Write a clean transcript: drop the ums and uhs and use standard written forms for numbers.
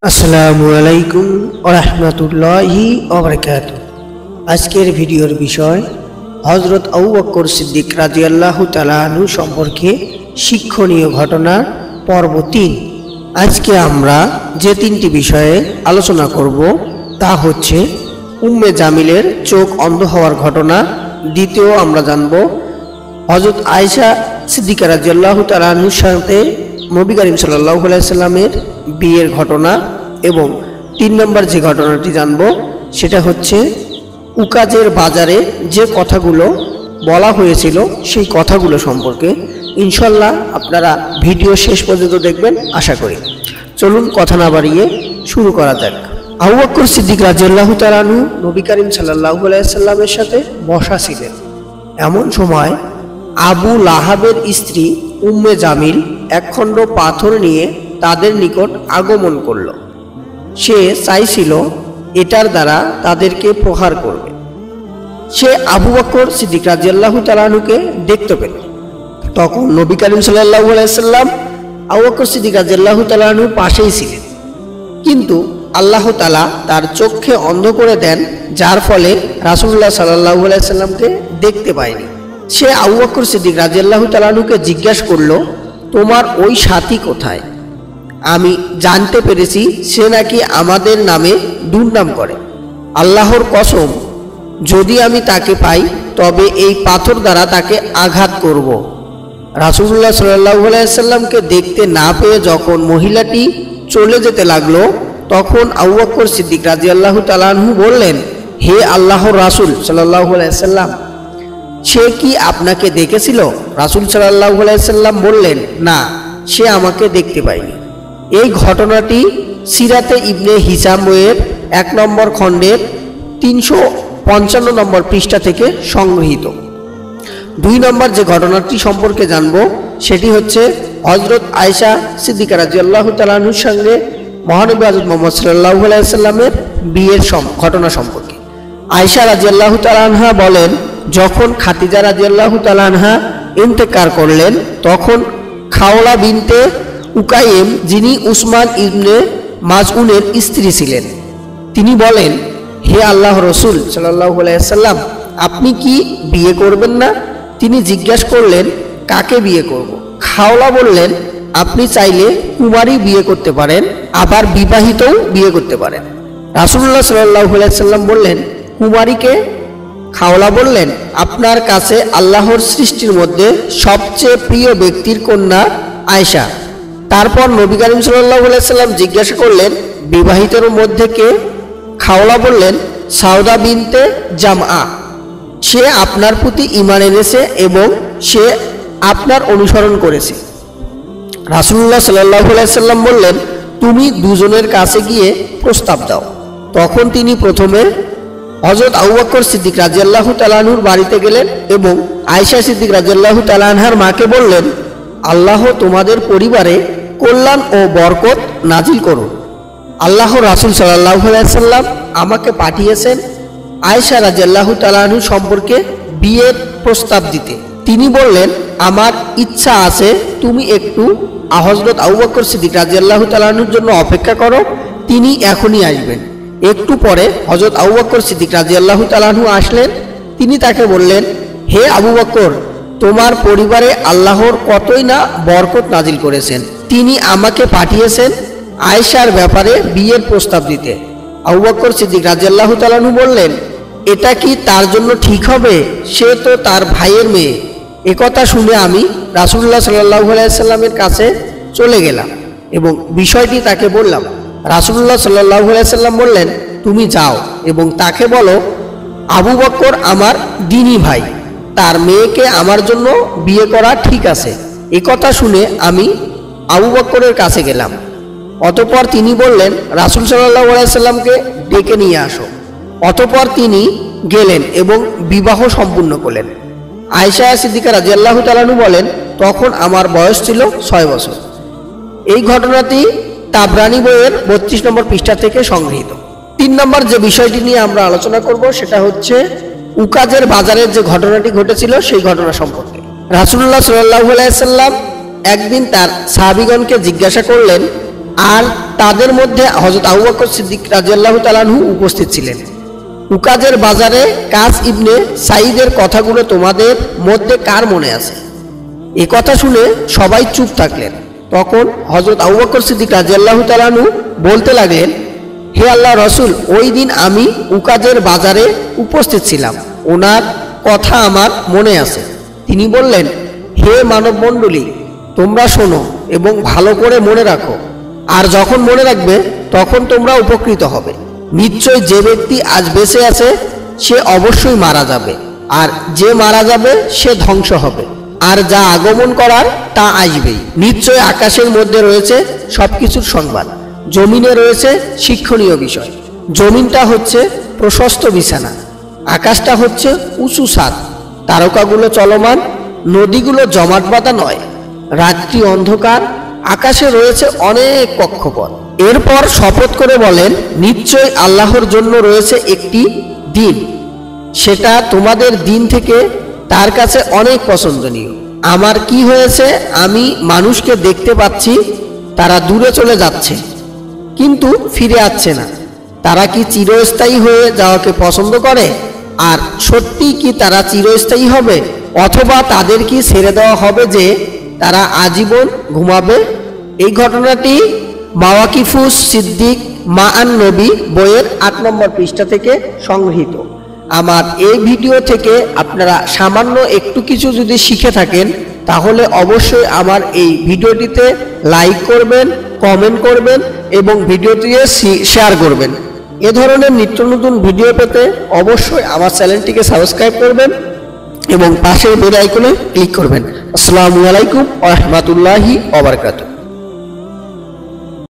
আসসালামু আলাইকুম ওয়া রাহমাতুল্লাহি ওয়া বারাকাতুহু। আজকের ভিডিওর বিষয় হযরত আবু বকর সিদ্দিক রাদিয়াল্লাহু তাআলা আনহু সম্পর্কে শিক্ষণীয় ঘটনা পর্ব 3। আজকে আমরা যে তিনটি বিষয়ে আলোচনা করব তা হচ্ছে উম্মে জামিলের চোখ অন্ধ হওয়ার ঘটনা, দ্বিতীয় আমরা জানব হযরত আয়েশা সিদ্দিকা রাদিয়াল্লাহু তাআলা আনহুর সাথে নবী করিম সাল্লাল্লাহু আলাইহি সাল্লামের বিয়ের ঘটনা, এবং 3 নম্বর যে ঘটনাটি জানব সেটা হচ্ছে উকাজের বাজারে যে কথাগুলো বলা হয়েছিল সেই কথাগুলো সম্পর্কে। ইনশাআল্লাহ আপনারা ভিডিও শেষ পর্যন্ত দেখবেন আশা করি। চলুন কথা না বাড়িয়ে শুরু করা যাক। আবু বকর সিদ্দিক রাদিয়াল্লাহু তাআলা আনহু নবী করিম সাল্লাল্লাহু আলাইহি সাল্লামের সাথে বসা ছিলেন। এমন সময় আবু লাহাবের স্ত্রী উম্মে জামিল একখণ্ড পাথর নিয়ে তাদের নিকট আগমন করল। সে চাইছিল এটার দ্বারা তাদেরকে প্রহার করবে। সে আবু বকর সিদ্দিক রাদিয়াল্লাহু তাআলা আনহুকে দেখতে পেল। তখন নবী করিম সাল্লাল্লাহু আলাইহি সাল্লাম আবু বকর সিদ্দিক রাদিয়াল্লাহু তাআলা আনহুর পাশেই ছিলেন, কিন্তু আল্লাহ তাআলা তার চোখকে অন্ধ করে দেন, যার ফলে রাসূলুল্লাহ সাল্লাল্লাহু আলাইহি সাল্লামকে দেখতে পায়নি। সে আবু বকর সিদ্দিক রাদিয়াল্লাহু তাআলা আনহুকে জিজ্ঞাসা করল, তোমার ওই সাথী কোথায়? আমি জানতে পেরেছি সে নাকি আমাদের নামে দুর্নাম করে। আল্লাহর কসম, যদি আমি তাকে পাই তবে এই পাথর দ্বারা তাকে আঘাত করব। রাসূলুল্লাহ সাল্লাল্লাহু আলাইহি সাল্লামকে দেখতে না পেয়ে যখন মহিলাটি চলে যেতে লাগলো, তখন আবু বকর সিদ্দিক রাদিয়াল্লাহু তাআলা আনহু বললেন, হে আল্লাহর রাসূল সাল্লাল্লাহু আলাইহি সাল্লাম, সে কি আপনাকে দেখেছিল? রাসূল সাল্লাল্লাহু আলাইহি সাল্লাম বললেন, না, সে আমাকে দেখতে পায়নি। এই ঘটনাটি সিরাতে ইবনে হিশাম বইয়ের 1 নম্বর খণ্ডের 355 নম্বর পৃষ্ঠা থেকে সংগৃহীত। 2 নম্বর যে ঘটনাটি সম্পর্কে জানব সেটি হচ্ছে হযরত আয়েশা সিদ্দিকা রাদিয়াল্লাহু তাআলা আনহুর সঙ্গে মহানবী হযরত মুহাম্মদ সাল্লাল্লাহু আলাইহি সাল্লামের বিয়ের ঘটনা সম্পর্কে। আয়েশা রাদিয়াল্লাহু তাআলা আনহা বলেন, যখন খাদিজা রাদিয়াল্লাহু তাআলা আনহা ইন্তেকাল করলেন, তখন খাওলা বিনতে উকাইম, যিনি উসমান ইবনে মাজউনের স্ত্রী ছিলেন, তিনি বলেন, হে আল্লাহর রাসূল সাল্লাল্লাহু আলাইহি সাল্লাম, আপনি কি বিয়ে করবেন না? তিনি জিজ্ঞাসা করলেন, কাকে বিয়ে করব? খাওলা বললেন, আপনি চাইলে কুমারী বিয়ে করতে পারেন, আবার বিবাহিতও বিয়ে করতে পারেন। রাসূলুল্লাহ সাল্লাল্লাহু আলাইহি সাল্লাম বললেন, কুমারীকে? খাওলা বললেন, আপনার কাছে আল্লাহর সৃষ্টির মধ্যে সবচেয়ে প্রিয় ব্যক্তির কন্যা আয়েশা। তারপর নবী করিম সাল্লাল্লাহু আলাইহি সাল্লাম জিজ্ঞাসা করলেন, বিবাহিতের মধ্যে কে? খাওলা বললেন, সাউদা বিনতে জামআ। সে আপনার প্রতি ঈমান এনেছে এবং সে আপনার অনুসরণ করেছে। রাসূলুল্লাহ সাল্লাল্লাহু আলাইহি সাল্লাম বললেন, তুমি দুজনের কাছে গিয়ে প্রস্তাব দাও। তখন তিনি প্রথমে হযরত আবু বকর সিদ্দিক রাদিয়াল্লাহু তাআলা আনহুর বাড়িতে গেলেন এবং আয়েশা সিদ্দিক রাদিয়াল্লাহু তাআলা আনহার মাকে বললেন, আল্লাহ তোমাদের পরিবারে কল্যাণ ও বরকত নাজিল করুন। আল্লাহর রাসূল সাল্লাল্লাহু আলাইহি সাল্লাম আমাকে পাঠিয়েছেন আয়েশা রাদিয়াল্লাহু তাআলা আনহু সম্পর্কে বিয়ের প্রস্তাব দিতে। তিনি বললেন, আমার ইচ্ছা আছে তুমি একটু হযরত আবু বকর সিদ্দিক রাদিয়াল্লাহু তাআলা আনহুর জন্য অপেক্ষা করো, তিনি এখনই আসবেন। একটু পরে হযরত আবু বকর সিদ্দিক রাদিয়াল্লাহু তাআলা আনহু আসলেন। তিনি তাকে বললেন, হে আবু বকর, তোমার পরিবারে আল্লাহর কতই না বরকত নাজিল করেছেন। তিনি আমাকে পাঠিয়েছেন আয়েশার ব্যাপারে বিয়ের প্রস্তাব দিতে। আবু বকর সিদ্দিক রাদিয়াল্লাহু তাআলা আনহু বললেন, এটা কি তার জন্য ঠিক হবে? সে তো তার ভাইয়ের মেয়ে। একথা শুনে আমি রাসূলুল্লাহ সাল্লাল্লাহু আলাইহি সাল্লামের কাছে চলে গেলাম এবং বিষয়টি তাকে বললাম। রাসূলুল্লাহ সাল্লাল্লাহু আলাইহি সাল্লাম বললেন, তুমি যাও এবং তাকে বলো, আবু বকর আমার দ্বীনী ভাই, তার মেয়েকে আমার জন্য বিয়ে করা ঠিক আছে। একথা শুনে আমি আবু বকরের কাছে গেলাম। অতঃপর তিনি বললেন, রাসূল সাল্লাল্লাহু আলাইহি সাল্লামকে ডেকে নিয়ে আসো। অতঃপর তিনি গেলেন এবং বিবাহ সম্পূর্ণ করলেন। আয়েশা সিদ্দিকা রাদিয়াল্লাহু তাআলা আনহা বলেন, তখন আমার বয়স ছিল 6 বছর। এই ঘটনাটি তাবরানী বইয়ের 32 নম্বর পৃষ্ঠা থেকে সংগৃহীত। 3 নম্বর যে বিষয়টি নিয়ে আমরা আলোচনা করব সেটা হচ্ছে উকাজের বাজারের যে ঘটনাটি ঘটেছিল সেই ঘটনা সম্পর্কে। রাসূলুল্লাহ সাল্লাল্লাহু আলাইহি সাল্লাম একদিন তার সাহাবীগণকে জিজ্ঞাসা করলেন, আর তাদের মধ্যে হযরত আবু বকর সিদ্দিক রাদিয়াল্লাহু তাআলা আনহু উপস্থিত ছিলেন। উকাজের বাজারে কাস ইবনে সাঈদের কথাগুলো তোমাদের মধ্যে কার মনে আছে? এ কথা শুনে সবাই চুপ থাকলেন। তখন হযরত আবু বকর সিদ্দিক রাদিয়াল্লাহু তাআলা আনহু বলতে লাগলেন, হে আল্লাহ রসুল, ওই দিন আমি উকাজের বাজারে উপস্থিত ছিলাম, ওনার কথা আমার মনে আছে। তিনি বললেন, হে মানব মণ্ডলী, তোমরা শোনো এবং ভালো করে মনে রাখো, আর যখন মনে রাখবে তখন তোমরা উপকৃত হবে। নিশ্চয় যে ব্যক্তি আজ বেঁচে আছে সে অবশ্যই মারা যাবে, আর যে মারা যাবে সে ধ্বংস হবে, আর যা আগমন করার তা আসবেই। নিশ্চয় আকাশের মধ্যে রয়েছে সবকিছুর সংবাদ, জমিনে রয়েছে শিক্ষণীয় বিষয়। জমিনটা হচ্ছে প্রশস্ত বিছানা, আকাশটা হচ্ছে উঁচু ছাদ, তারকাগুলো চলমান, নদীগুলো জমাট বাঁধা নয়, রাত্রি অন্ধকার, আকাশে রয়েছে অনেক কক্ষপথ। এরপর শপথ করে বলেন, নিশ্চয় আল্লাহর জন্য রয়েছে একটি দিন, সেটা তোমাদের দিন থেকে তার কাছে অনেক পছন্দনীয়। আমার কি হয়েছে, আমি মানুষকে দেখতে পাচ্ছি, তারা দূরে চলে যাচ্ছে কিন্তু ফিরে আসছে না। তারা কি চিরস্থায়ী হয়ে যাওয়াকে পছন্দ করে? আর সত্যি কি তারা চিরস্থায়ী হবে, অথবা তাদের কি ছেড়ে দেওয়া হবে যে তারা আজীবন ঘুমাবে? এই ঘটনাটি মাওয়াকিফুস সিদ্দিক মাআন নবী বইয়ের 8 নম্বর পৃষ্ঠা থেকে সংগৃহীত। আমার এই ভিডিও থেকে আপনারা সামান্য একটু কিছু যদি শিখে থাকেন তাহলে অবশ্যই আমার এই ভিডিওটিতে লাইক করবেন, কমেন্ট করবেন এবং ভিডিওটি শেয়ার করবেন। এ ধরনের নিত্য নতুন ভিডিও পেতে অবশ্যই আমার চ্যানেলটিকে সাবস্ক্রাইব করবেন এবং পাশের বেল আইকনে ক্লিক করবেন। আসসালামু আলাইকুম ওয়া রাহমাতুল্লাহি ওয়া বারাকাতুহু।